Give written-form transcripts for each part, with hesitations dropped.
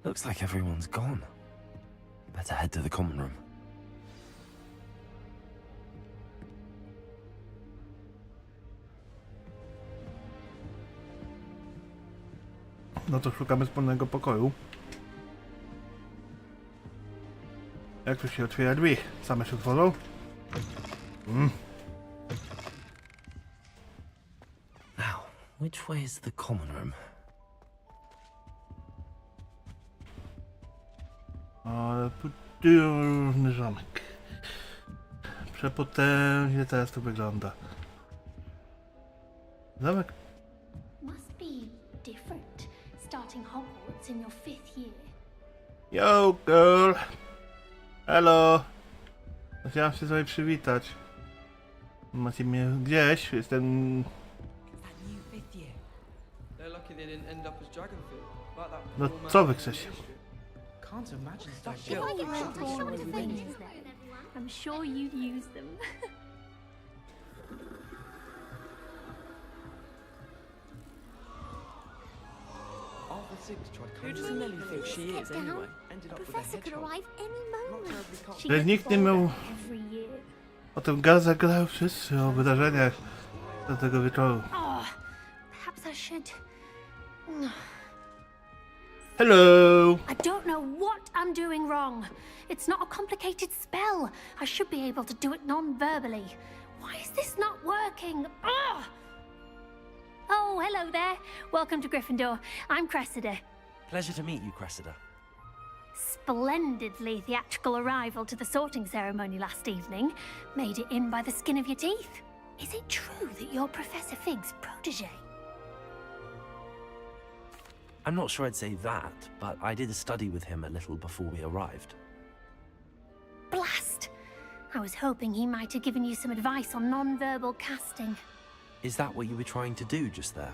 Looks like everyone's gone. Better head to the common room. No to szukamy wspólnego pokoju. Jak tu się otwiera drzwi? Same się otworzą? Now, which way is the common room? Ale potężny zamek. Przepotężnie teraz to wygląda. Zamek. Must be different starting Hogwarts in your 5th year. Yo, girl! Hello! Chciałam się sobie przywitać. Macie mnie gdzieś, jestem... No co wy chcecie? I'm sure you'd use them. Who does Nelly think she is anyway? A professor could arrive any moment. Że nikt nie miał... Every year. O tym gadać grają wszyscy, o wydarzeniach do tego wieczoru. Oh, perhaps I should. Hello! I don't know what I'm doing wrong. It's not a complicated spell. I should be able to do it non-verbally. Why is this not working? Ugh! Oh, hello there. Welcome to Gryffindor. I'm Cressida. Pleasure to meet you, Cressida. Splendidly theatrical arrival to the sorting ceremony last evening. Made it in by the skin of your teeth. Is it true that you're Professor Fig's protege? I'm not sure I'd say that, but I did study with him a little before we arrived. Blast! I was hoping he might have given you some advice on non-verbal casting. Is that what you were trying to do just there?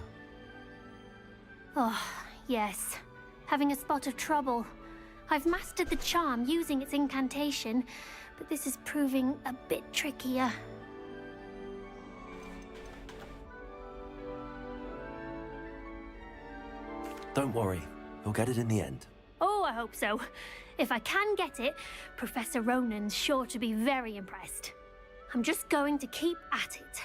Oh, yes. Having a spot of trouble. I've mastered the charm using its incantation, but this is proving a bit trickier. Don't worry, you'll get it in the end. Oh, I hope so. If I can get it, Professor Ronan's sure to be very impressed. I'm just going to keep at it.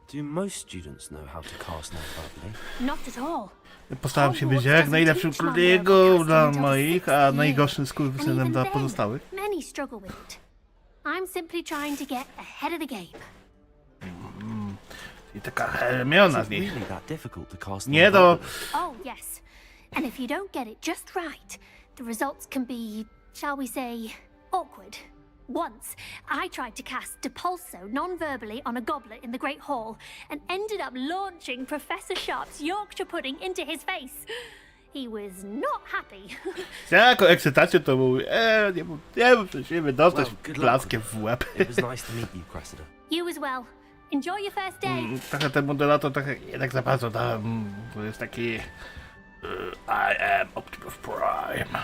Do most students know how to cast non-verbally? Not at all. Postaram się być jak najlepszym kolegą dla moich, a najgorszym skurwysynem dla pozostałych. Many struggle with it. I'm simply trying to get ahead of the game. I taka Hermiona Is z it nich. really that difficult to cast Nie do... non-verbally? Oh, yes. And if you don't get it just right, the results can be, shall we say, awkward. Once, I tried to cast Depulso non-verbally on a goblet in the Great Hall and ended up launching Professor Sharp's Yorkshire pudding into his face. He was not happy. Jako ekscytację to mówię, nie mów szczęśliwy, dostać Well, good luck plaskiem with w łeb. It was nice to meet you, Cressida. You as well. Enjoy your first day. Trochę ten modelator trochę jednak za bardzo dałem, bo jest taki... I am Optimus Prime.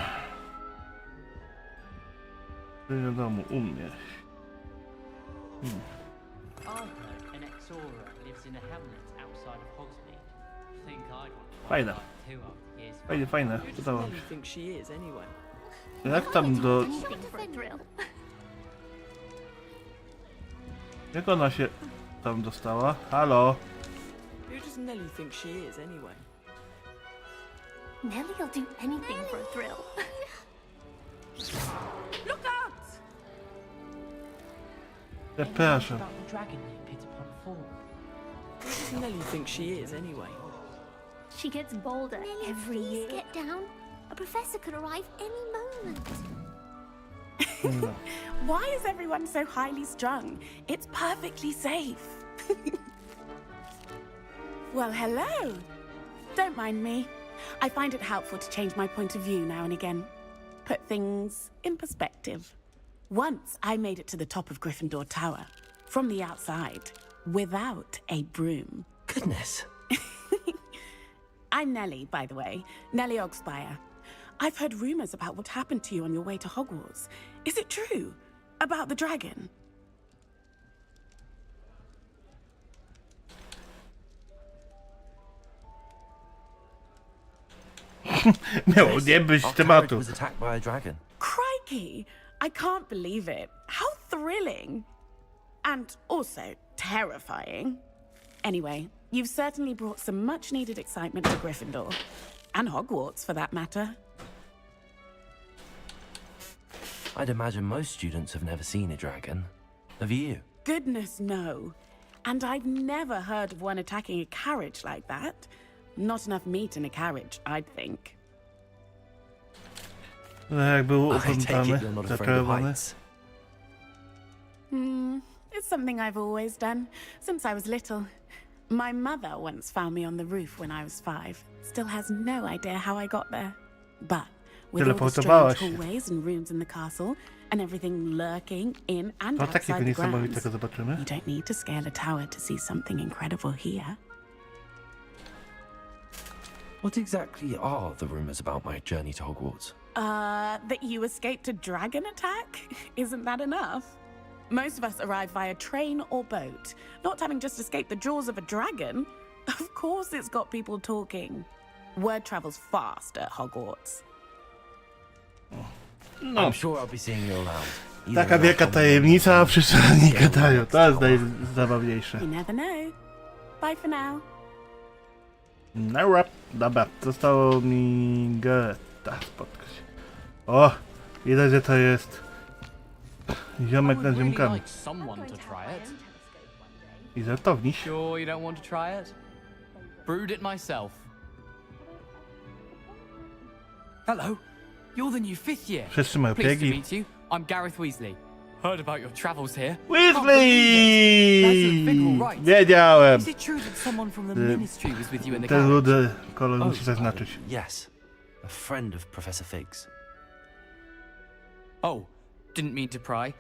W domu, u mnie. An ex-Aura lives in a hamlet outside of Hogsmeade. Think I'd want to Fajne. too after years. Fajne, fajne, Who does podoba mi Nelly się. think she is anyway? Jak tam do... Anything for a thrill. Jak ona się tam dostała? Halo? Who does Nelly think she is anyway? Nellie'll do anything for a thrill. Look out! Przepraszam. About the dragon you pit upon fall. Who does Nelly think she is anyway? She gets bolder every year. Get down. A professor could arrive any moment. Why is everyone so highly strung? It's perfectly safe. Well, hello. Don't mind me. I find it helpful to change my point of view now and again. Put things in perspective. Once I made it to the top of Gryffindor Tower, from the outside, without a broom. Goodness. I'm Nellie, by the way. Nellie Ogspire. I've heard rumors about what happened to you on your way to Hogwarts. Is it true? About the dragon? Miało nie być Our tematu. carriage was attacked by a dragon. Crikey! I can't believe it. How thrilling! And also terrifying. Anyway, you've certainly brought some much needed excitement to Gryffindor. And Hogwarts, for that matter. I'd imagine most students have never seen a dragon. Have you? Goodness, no. And I've never heard of one attacking a carriage like that. Not enough meat in a carriage, I'd think. No, jak było I take it opętane, you're not afraid of zaczarowane. heights. It's something I've always done, since I was little. My mother once found me on the roof when I was 5. Still has no idea how I got there. But with all the Teleportowałaś strange się. hallways and rooms in the castle, and everything lurking in and To takiego outside the grounds, niesamowitego zobaczymy. you don't need to scale a tower to see something incredible here. What exactly are the rumors about my journey to Hogwarts? That you escaped a dragon attack? Isn't that enough? Most of us arrive via train or boat. Not having just escaped the jaws of a dragon, of course it's got people talking. Word travels fast at Hogwarts. No, I'm sure I'll be seeing you around. taka wielka tajemnica, a wszyscy nie gadają. To jest najzabawniejsze. You never know. Bye for now. No rap. Dobra, zostało mi Gerta spotkać. O, widać, że to jest ziomek na ziomkami. like someone to try it. I żartowniś. Sure you don't want to try it? Brewed it myself. Hello, you're the new 5th year. Wszyscy mają Pleased to piegi. meet you. I'm Gareth Weasley. Heard about your travels here. Weasley! Wiedziałem! Is it true that someone from the ministry was with you in the Ten carriage? rudy kolor musi zaznaczyć. Yes, a friend of Professor Fig's. Oh, didn't mean to pry.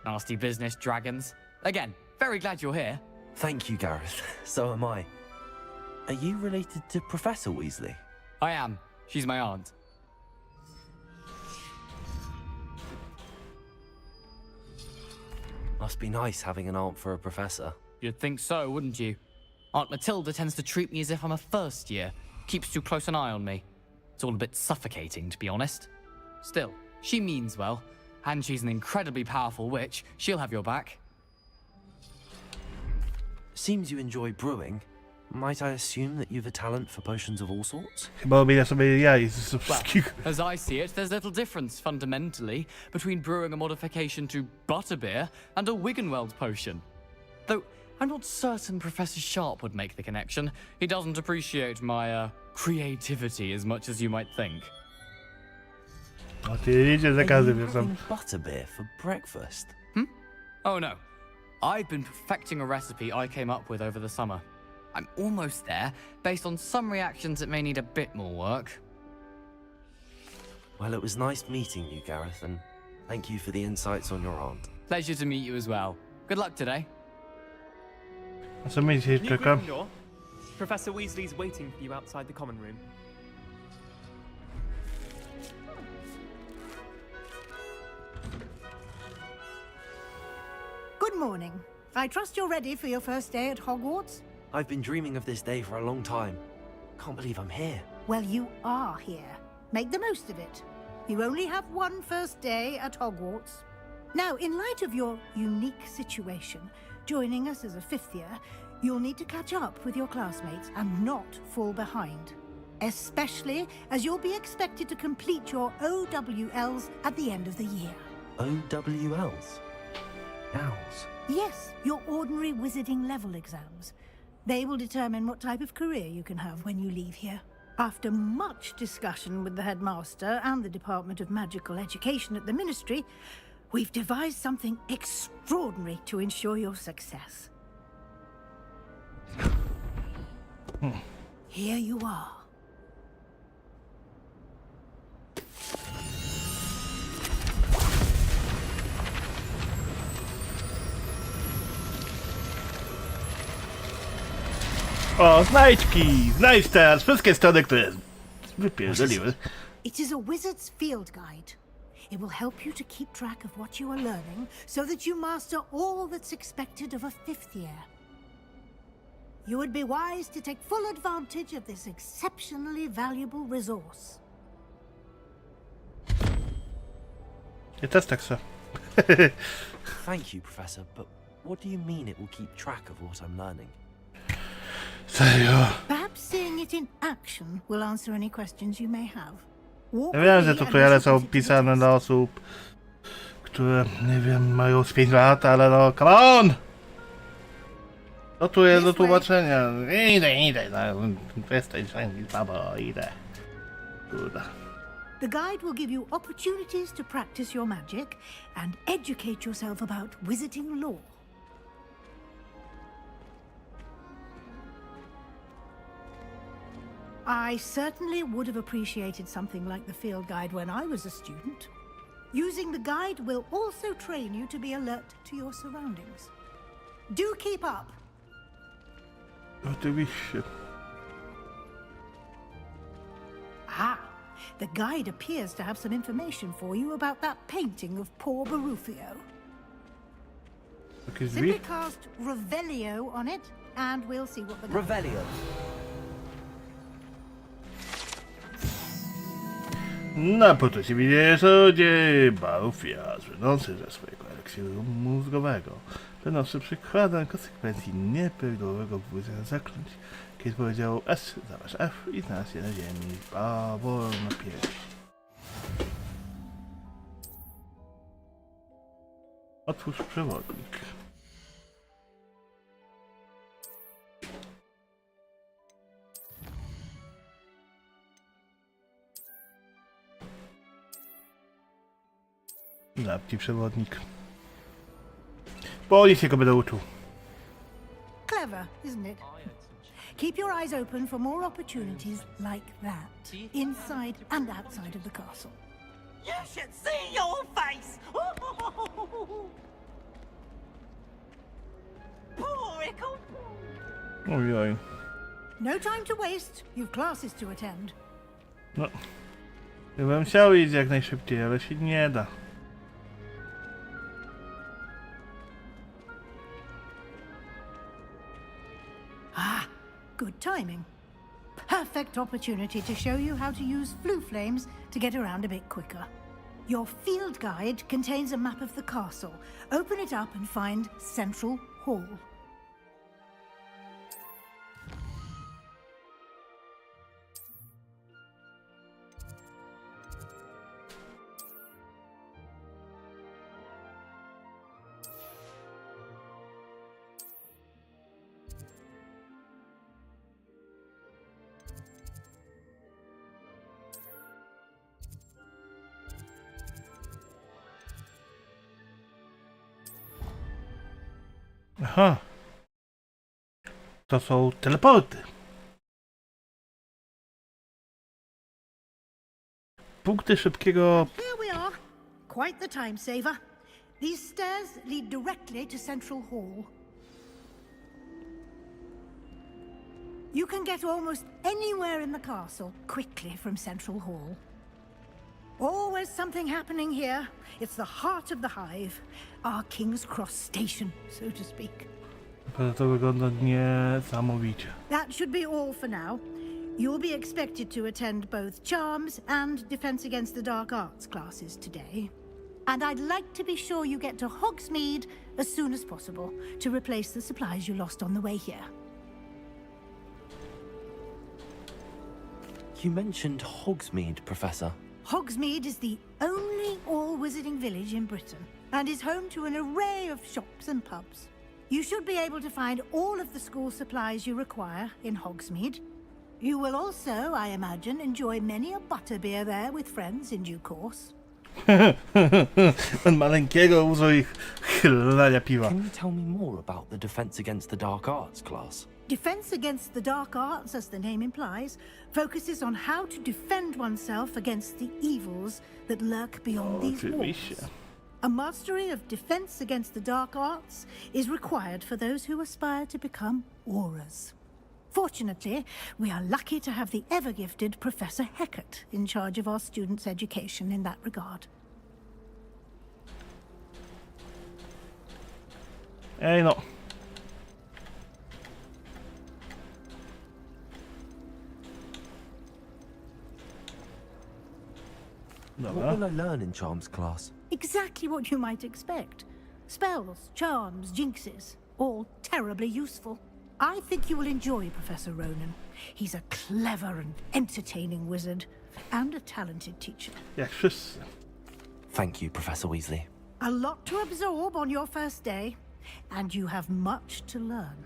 Nasty business, dragons. Again, very glad you're here. Thank you, Gareth. So am I. Are you related to Professor Weasley? I am. She's my aunt. Must be nice having an aunt for a professor. You'd think so, wouldn't you? Aunt Matilda tends to treat me as if I'm a first year. Keeps too close an eye on me. It's all a bit suffocating, to be honest. Still, she means well. And she's an incredibly powerful witch. She'll have your back. Seems you enjoy brewing. Might I assume that you've a talent for potions of all sorts? Chyba obiera sobie jaj z Well, wszystkich. as I see it, there's little difference, fundamentally, between brewing a modification to butterbeer and a Wiggenweld potion. Though, I'm not certain Professor Sharp would make the connection. He doesn't appreciate my, creativity as much as you might think. O, ty idzie za Are każdym you wiedzą. having butterbeer for breakfast? Oh no. I've been perfecting a recipe I came up with over the summer. I'm almost there. Based on some reactions, it may need a bit more work. Well, it was nice meeting you, Gareth, and thank you for the insights on your aunt. Pleasure to meet you as well. Good luck today. A co mnie dzisiaj New czeka? Gryffindor, Professor Weasley's waiting for you outside the common room. Good morning. I trust you're ready for your first day at Hogwarts? I've been dreaming of this day for a long time. Can't believe I'm here. Well, you are here. Make the most of it. You only have one first day at Hogwarts. Now, in light of your unique situation, joining us as a 5th year, you'll need to catch up with your classmates and not fall behind. Especially as you'll be expected to complete your OWLs at the end of the year. OWLs? Owls? Yes, your ordinary wizarding level exams. They will determine what type of career you can have when you leave here. After much discussion with the headmaster and the Department of Magical Education at the Ministry, we've devised something extraordinary to ensure your success. Here you are. O, znajdźki! Znajdź teraz wszystkie strony, które wypierdoliły. It is a wizard's field guide. It will help you to keep track of what you are learning so that you master all that's expected of a 5th year. You would be wise to take full advantage of this exceptionally valuable resource. Ja też tak chcę. Thank you, Professor, but what do you mean it will keep track of what I'm learning? Serio? Perhaps seeing it in action will answer any questions you may have. Walk Ja wiem, with że me and tutoriale są listen to the pisane test. dla osób, które, nie wiem, mają z 5 lat, ale no, come on! Co tu jest do tłumaczenia? Idę, no, przestań, babo, idę. Kurde. The guide will give you opportunities to practice your magic and educate yourself about wizarding lore. I certainly would have appreciated something like the field guide when I was a student. Using the guide will also train you to be alert to your surroundings. Do keep up! Oczywiście. Ah, the guide appears to have some information for you about that painting of poor Barufio. Jakieś Simply drzwi? cast Revelio on it, and we'll see what the guide... Revelio. Na początku widzimy sobie Barufia, słynący ze swojego eliksiru mózgowego, będący przykładem konsekwencji nieprawidłowego wypowiedzenia zaklęć, kiedy powiedział S zamiast F i znalazł się na ziemi baworą na piersi. Otwórz przewodnik. Zapnij przewodnik. Po się go będę uczył. Clever, isn't it? Keep your eyes open for more opportunities like that, inside and outside of the castle. You should see your face! Poor Ickle! Ojoj. No time to waste. You've classes to attend. No. Ja bym chciał iść jak najszybciej, ale się nie da. Ah, good timing. Perfect opportunity to show you how to use flue flames to get around a bit quicker. Your field guide contains a map of the castle. Open it up and find Central Hall. Aha. To są teleporty. Punkty szybkiego... Here we are. Quite the time saver. These stairs lead directly to Central Hall. You can get almost anywhere in the castle quickly from Central Hall. Always something happening here. It's the heart of the hive. Our King's Cross station, so to speak. To wygląda niesamowicie. That should be all for now. You'll be expected to attend both Charms and Defense Against the Dark Arts classes today. And I'd like to be sure you get to Hogsmeade as soon as possible to replace the supplies you lost on the way here. You mentioned Hogsmeade, Professor. Hogsmeade is the only all-wizarding village in Britain and is home to an array of shops and pubs. You should be able to find all of the school supplies you require in Hogsmeade. You will also, I imagine, enjoy many a butterbeer there with friends in due course. Ten maleńkiego użył ich chlania piwa. Can you tell me more about the Defense Against the Dark Arts class? Defense Against the Dark Arts, as the name implies, focuses on how to defend oneself against the evils that lurk beyond these Oczywiście. walls. A mastery of Defense Against the Dark Arts is required for those who aspire to become auras. Fortunately, we are lucky to have the ever-gifted Professor Hecat in charge of our students' education in that regard. Ej no. What Dobra. will I learn in charms class? Exactly what you might expect. Spells, charms, jinxes, all terribly useful. I think you will enjoy Professor Ronan. He's a clever and entertaining wizard, and a talented teacher. Jak wszyscy. Thank you, Professor Weasley. A lot to absorb on your first day, and you have much to learn.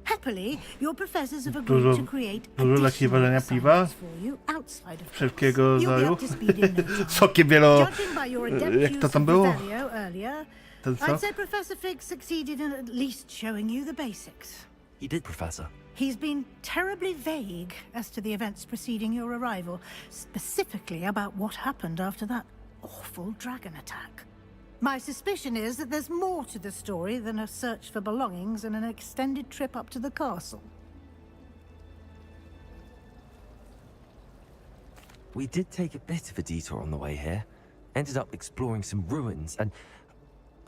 Happily, your professors have agreed to create dużo lekcji walenia piwa. for you outside of Wszelkiego class. You'll be rodzaju. up to speed in no time. Sokiem wielo... Judging by your adept Jak to use tam of było? Revelio earlier, Ten I'd sok? say Professor Fig succeeded in at least showing you the basics. He did, Professor. He's been terribly vague as to the events preceding your arrival, specifically about what happened after that awful dragon attack. My suspicion is that there's more to the story than a search for belongings and an extended trip up to the castle. We did take a bit of a detour on the way here. Ended up exploring some ruins, and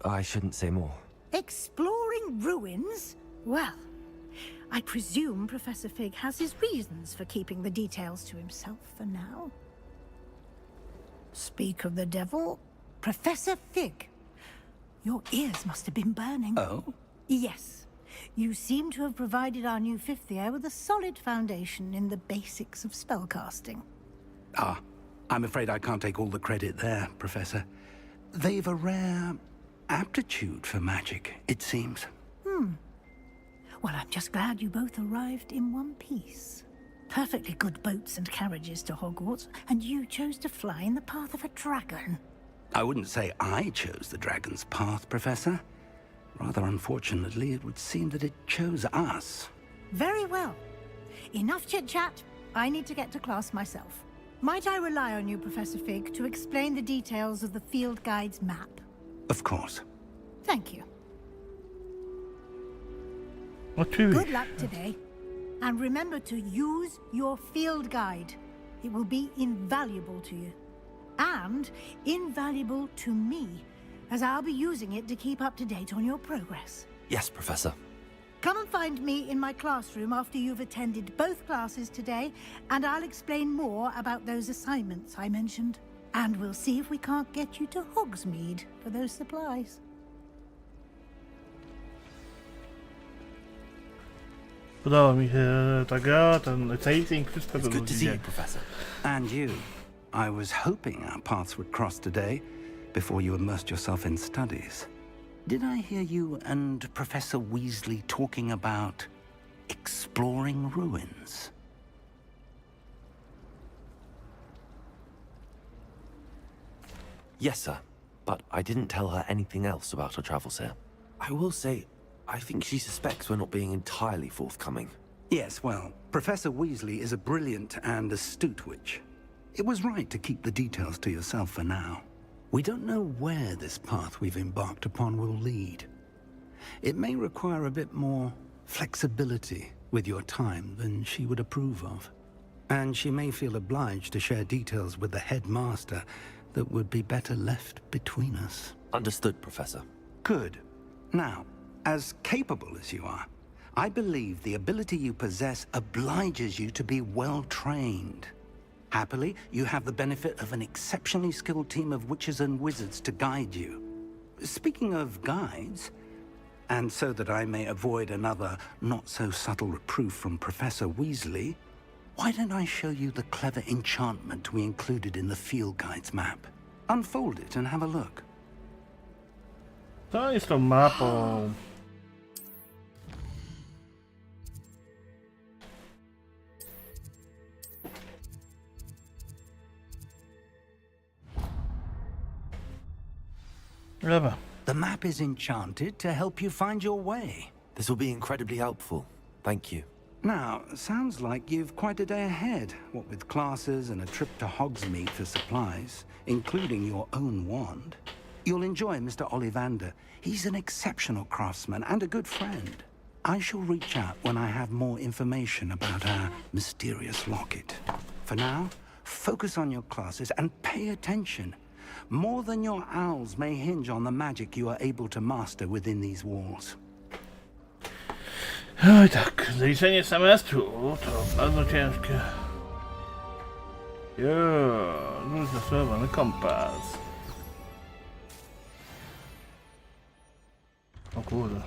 I shouldn't say more. Exploring ruins? Well, I presume Professor Fig has his reasons for keeping the details to himself for now. Speak of the devil, Professor Fig. Your ears must have been burning. Oh? Yes. You seem to have provided our new fifth year with a solid foundation in the basics of spellcasting. Ah, I'm afraid I can't take all the credit there, Professor. They've a rare aptitude for magic, it seems. Well, I'm just glad you both arrived in one piece. Perfectly good boats and carriages to Hogwarts, and you chose to fly in the path of a dragon. I wouldn't say I chose the dragon's path, Professor. Rather unfortunately, it would seem that it chose us. Very well. Enough chit-chat. I need to get to class myself. Might I rely on you, Professor Fig, to explain the details of the field guide's map? Of course. Thank you. Oczywiście. Good luck today. And remember to use your field guide. It will be invaluable to you. And invaluable to me, as I'll be using it to keep up to date on your progress. Yes, Professor. Come and find me in my classroom after you've attended both classes today, and I'll explain more about those assignments I mentioned. And we'll see if we can't get you to Hogsmeade for those supplies. Podoba mi się ta gra, ten racing, wszystko It's to good to see you, lubię. Professor. And you. I was hoping our paths would cross today, before you immersed yourself in studies. Did I hear you and Professor Weasley talking about exploring ruins? Yes, sir. But I didn't tell her anything else about her travels here. I will say, I think she suspects we're not being entirely forthcoming. Yes, well, Professor Weasley is a brilliant and astute witch. It was right to keep the details to yourself for now. We don't know where this path we've embarked upon will lead. It may require a bit more flexibility with your time than she would approve of. And she may feel obliged to share details with the headmaster that would be better left between us. Understood, Professor. Good. Now, as capable as you are, I believe the ability you possess obliges you to be well trained. Happily, you have the benefit of an exceptionally skilled team of witches and wizards to guide you. Speaking of guides, and so that I may avoid another not-so-subtle reproof from Professor Weasley, why don't I show you the clever enchantment we included in the field guide's map? Unfold it and have a look. To jest tą mapą. Dobra. The map is enchanted to help you find your way. This will be incredibly helpful. Thank you. Now, sounds like you've quite a day ahead, what with classes and a trip to Hogsmeade for supplies, including your own wand. You'll enjoy Mr. Ollivander. He's an exceptional craftsman and a good friend. I shall reach out when I have more information about our mysterious locket. For now, focus on your classes and pay attention. More than your owls may hinge on the magic you are able to master within these walls. Oj tak, zaliczenie semestru to bardzo ciężkie. Już zastosowany kompas. O kurde.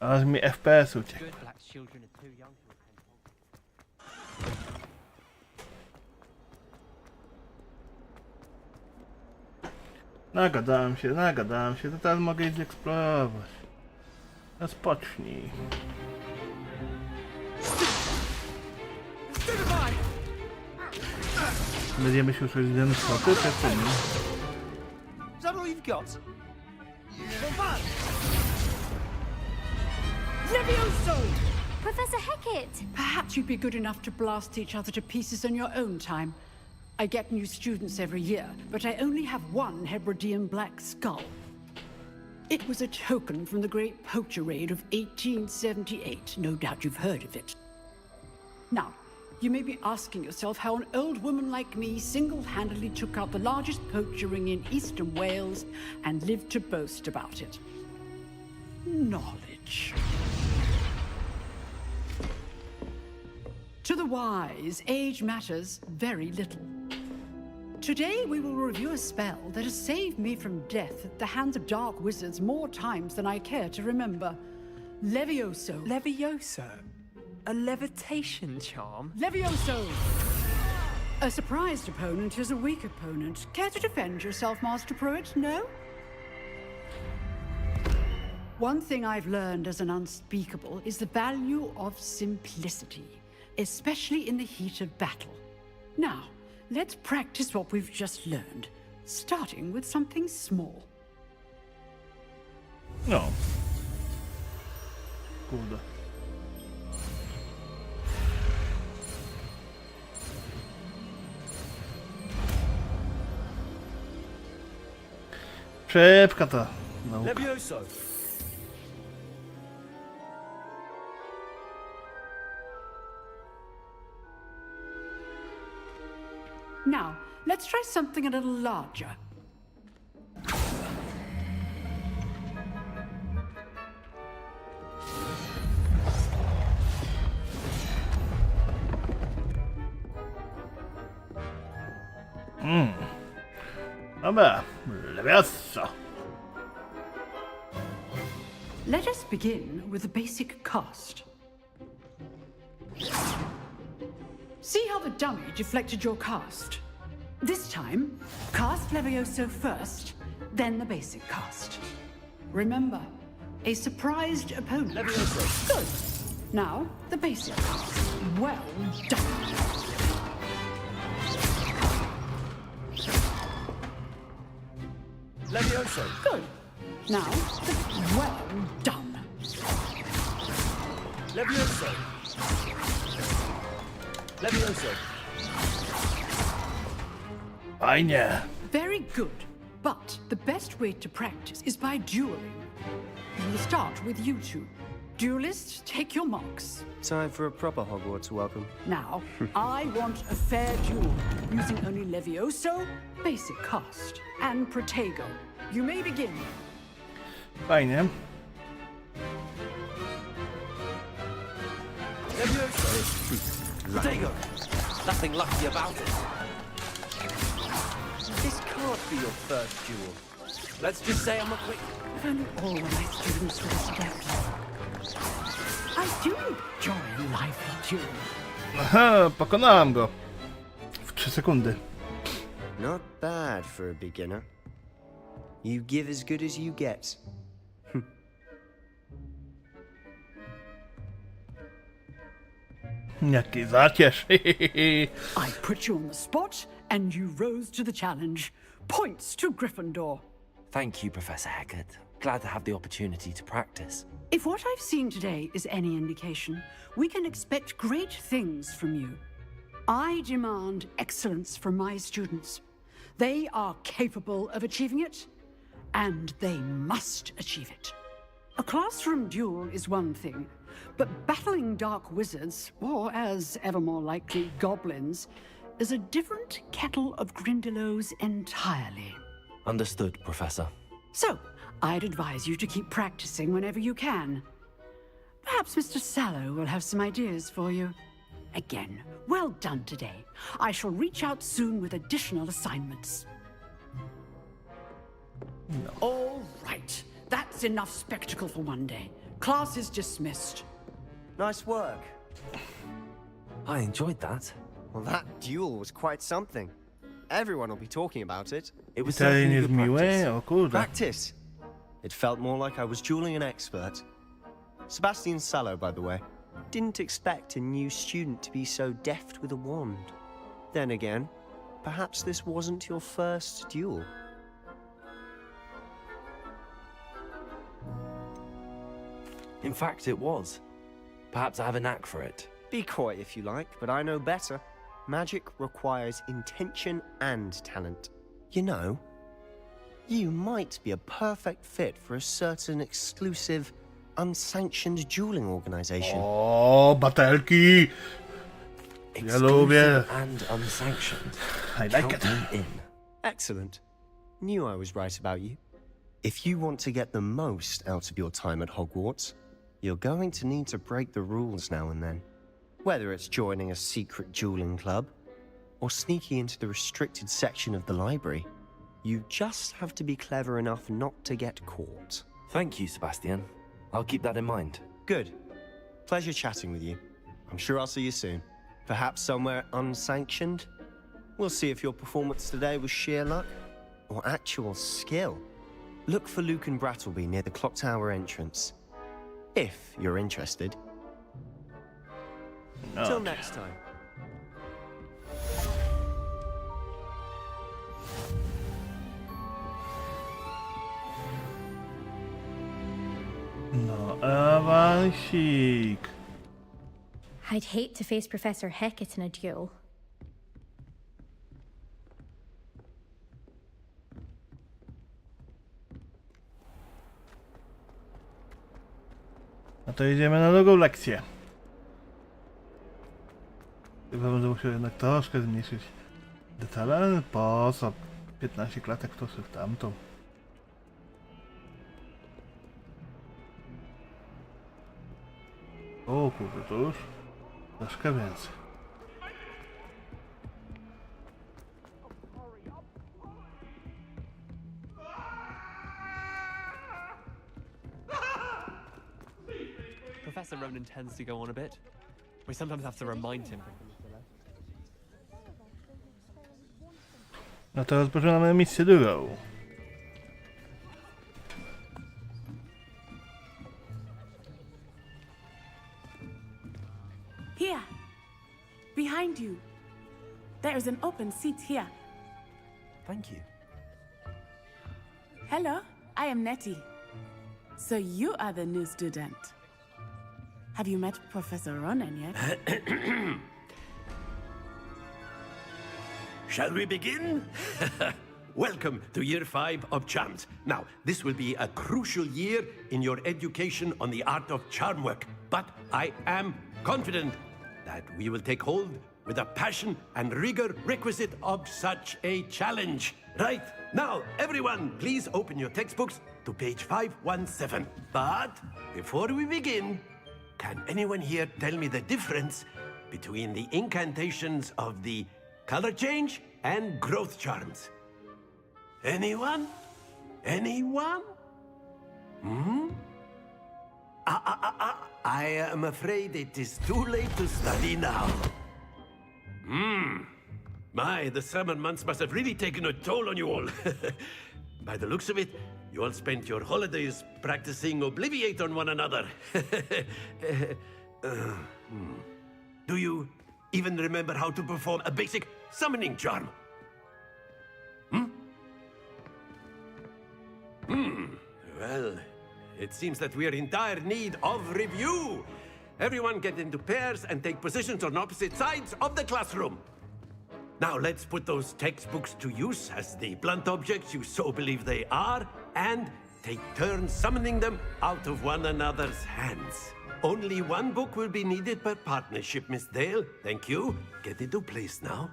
Aż mi FPS uciekł. Good black children are too young to attend Nagadałem się, to teraz mogę iść eksplorować. Rozpocznij. Będziemy się już rozdzielone swoty, czy co nie? Is that all you've got? Levioso! Professor Hecat! Perhaps you'd be good enough to blast each other to pieces on your own time. I get new students every year, but I only have one Hebridean black skull. It was a token from the Great Poacher Raid of 1878. No doubt you've heard of it. Now, you may be asking yourself how an old woman like me single-handedly took out the largest poacher ring in eastern Wales and lived to boast about it. Knowledge. To the wise, age matters very little. Today we will review a spell that has saved me from death at the hands of dark wizards more times than I care to remember. Levioso. Levioso? A levitation charm? Levioso! A surprised opponent is a weak opponent. Care to defend yourself, Master Pruitt? No? One thing I've learned as an unspeakable is the value of simplicity, especially in the heat of battle. Now, let's practice what we've just learned, starting with something small. No. Kurde. Szybka ta nauka. Levioso! Now, let's try something a little larger. Dobra, Levioso. Let us begin with the basic cast. See how the dummy deflected your cast? This time, cast Levioso first, then the basic cast. Remember, a surprised opponent. Levioso. Good. Now, the basic cast. Well done. Levioso. Good. Now, the well done. Levioso. Levioso. Fajnie. Very good. But the best way to practice is by dueling. We'll start with you two. Duelists, take your marks. Time for a proper Hogwarts welcome. Now, I want a fair duel, using only Levioso, basic cast, and Protego. You may begin. Fajnie. Levioso. Protego. Nothing lucky about it. This can't be your first duel. Let's just say I'm a quick... If only all of my students were as adaptable. I do enjoy lively duel. Aha, pokonałem go. W 3 sekundy. Not bad for a beginner. You give as good as you get. Jaki zacierz. I put you on the spot, and you rose to the challenge. Points to Gryffindor. Thank you, Professor Hecat. Glad to have the opportunity to practice. If what I've seen today is any indication, we can expect great things from you. I demand excellence from my students. They are capable of achieving it, and they must achieve it. A classroom duel is one thing, but battling dark wizards, or as ever more likely, goblins, is a different kettle of Grindylows entirely. Understood, Professor. So, I'd advise you to keep practicing whenever you can. Perhaps Mr. Sallow will have some ideas for you. again. Well done today. I shall reach out soon with additional assignments. All right. That's enough spectacle for one day. Class is dismissed. Nice work. I enjoyed that. Well, that duel was quite something. Everyone will be talking about it. It was Pytanie certainly jest good miłe, practice. o kurde. Practice. It felt more like I was dueling an expert. Sebastian Sallow, by the way. Didn't expect a new student to be so deft with a wand. Then again, perhaps this wasn't your first duel. In fact, it was. Perhaps I have a knack for it. Be coy if you like, but I know better. Magic requires intention and talent. You know, you might be a perfect fit for a certain exclusive, unsanctioned dueling organization. O, batelki! Ja lubię. And unsanctioned. I like Count it. me in. Excellent. Knew I was right about you. If you want to get the most out of your time at Hogwarts, you're going to need to break the rules now and then. Whether it's joining a secret dueling club, or sneaking into the restricted section of the library, you just have to be clever enough not to get caught. Thank you, Sebastian. I'll keep that in mind. Good. Pleasure chatting with you. I'm sure I'll see you soon. Perhaps somewhere unsanctioned? We'll see if your performance today was sheer luck, or actual skill. Look for Luke and Brattleby near the clock tower entrance. If you're interested. Till next time. No, awansik. I'd hate to face Professor Hecat in a duel. No to idziemy na drugą lekcję. Chyba będę musiał jednak troszkę zmniejszyć detale, ale po co? 15 klatek to sobie w tamtą. O kurde, to już troszkę więcej. Professor Ronan tends to go on a bit. We sometimes have to remind him. No to rozpoczynamy misję drugą. Here. Behind you. There is an open seat here. Thank you. Hello, I am Nettie. So you are the new student. Have you met Professor Ronan yet? Shall we begin? Welcome to Year 5 of Charms. Now, this will be a crucial year in your education on the art of charm work, but I am confident that we will take hold with the passion and rigor requisite of such a challenge. Right, now, everyone, please open your textbooks to page 517. But before we begin, can anyone here tell me the difference between the incantations of the color change and growth charms? Anyone? Anyone? I am afraid it is too late to study now. My, the summer months must have really taken a toll on you all. By the looks of it, you all spent your holidays practicing Obliviate on one another. Do you even remember how to perform a basic summoning charm? Well, it seems that we are in dire need of review. Everyone get into pairs and take positions on opposite sides of the classroom. Now let's put those textbooks to use as the blunt objects you so believe they are, and take turns summoning them out of one another's hands. Only one book will be needed per partnership, Miss Dale. Thank you. Get into place now.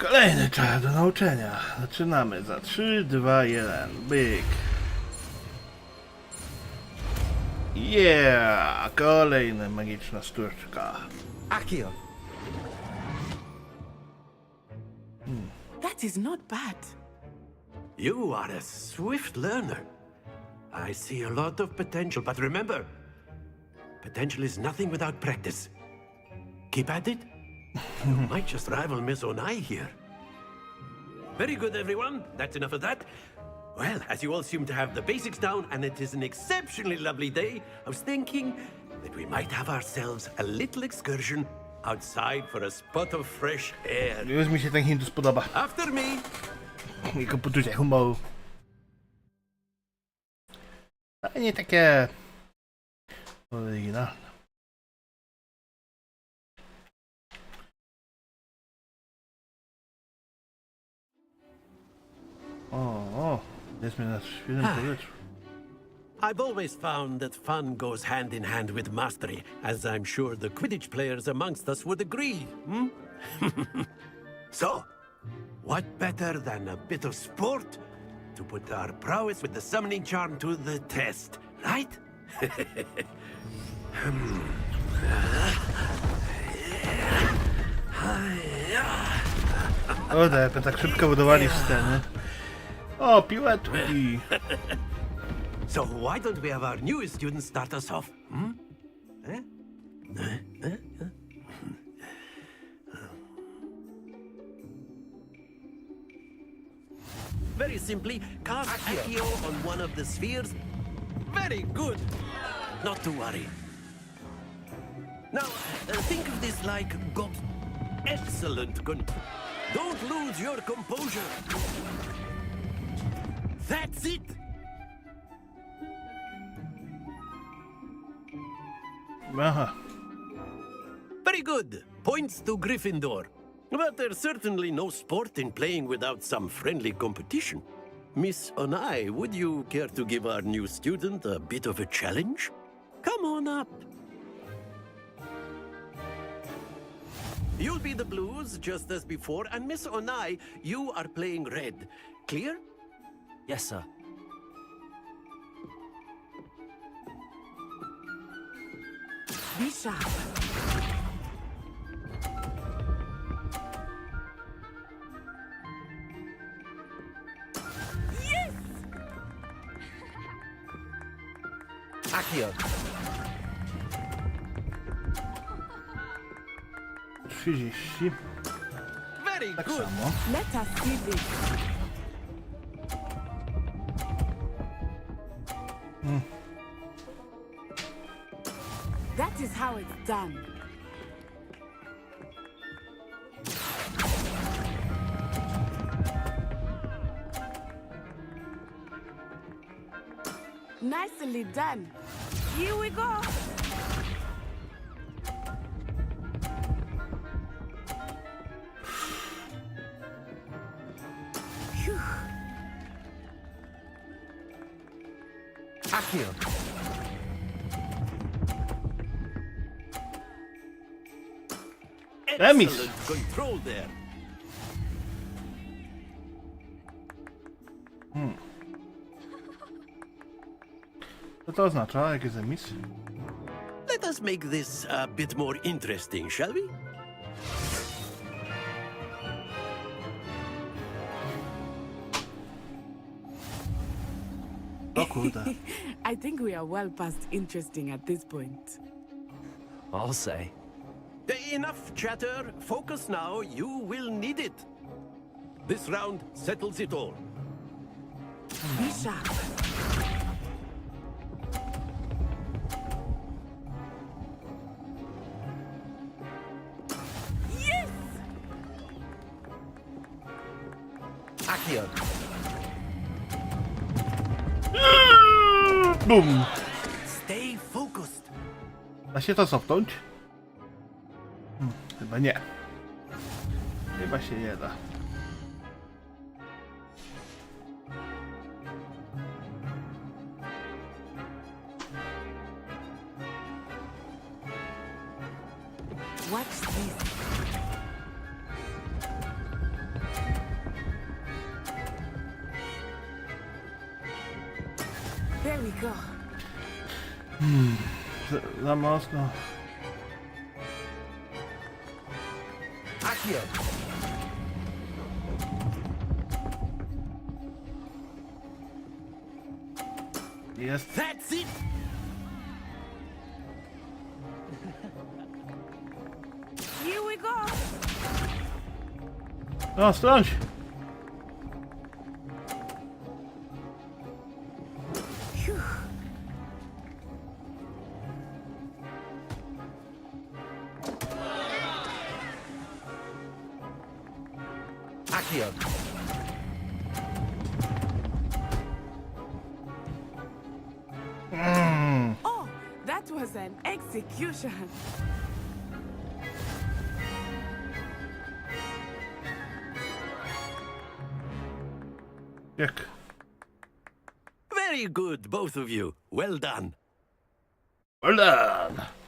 Kolejny czas do nauczenia. Zaczynamy za 3, 2, 1. Byk. Yeah! Kolejna magiczna sztuczka. Akio. That is not bad. You are a swift learner. I see a lot of potential, but remember, potential is nothing without practice. Keep at it. You might just rival Miss Onai here. Very good, everyone. That's enough of that. Well, as you all seem to have the basics down, and it is an exceptionally lovely day, I was thinking that we might have ourselves a little excursion outside for a spot of fresh air. Już mi się ten Hindus podoba. After me. Jego poczucie humoru. Ale nie takie oryginalne. O, jesteśmy na świetnym powietrzu. I've always found that fun goes hand in hand with mastery, as I'm sure the Quidditch players amongst us would agree. So, what better than a bit of sport to put our prowess with the summoning charm to the test, right? O, tak szybko budowali sceny. O, piłeczki! So why don't we have our newest student start us off? Very simply, cast Accio on one of the spheres. Very good. Not to worry. Now, think of this like got excellent Don't lose your composure. That's it. Aha. Very good. Points to Gryffindor. But there's certainly no sport in playing without some friendly competition. Miss Onai, would you care to give our new student a bit of a challenge? Come on up. You'll be the blues, just as before, and Miss Onai, you are playing red. Clear? Yes, sir. Be sharp. Yes! Akio. 30. Very Tak good. samo. Let us see this. That is how it's done. Nicely done. Here we go. Phew. Akio. Excellent control there. Co to oznacza? Jakie jest emis? Let us make this a bit more interesting, shall we? O kurde. I think we are well past interesting at this point. I'll say. Enough chatter. Focus now. You will need it. This round settles it all. Be sharp. Yes! Akio. Bum! Stay focused. Da się to cofnąć? Chyba nie. Chyba się nie da. Watch this. we go. Za mocno. Accio. Jest. That's it! Here we go. No, strąć! Accio. Oh, that was an execution. Jak? Very good, both of you. Well done. Well done.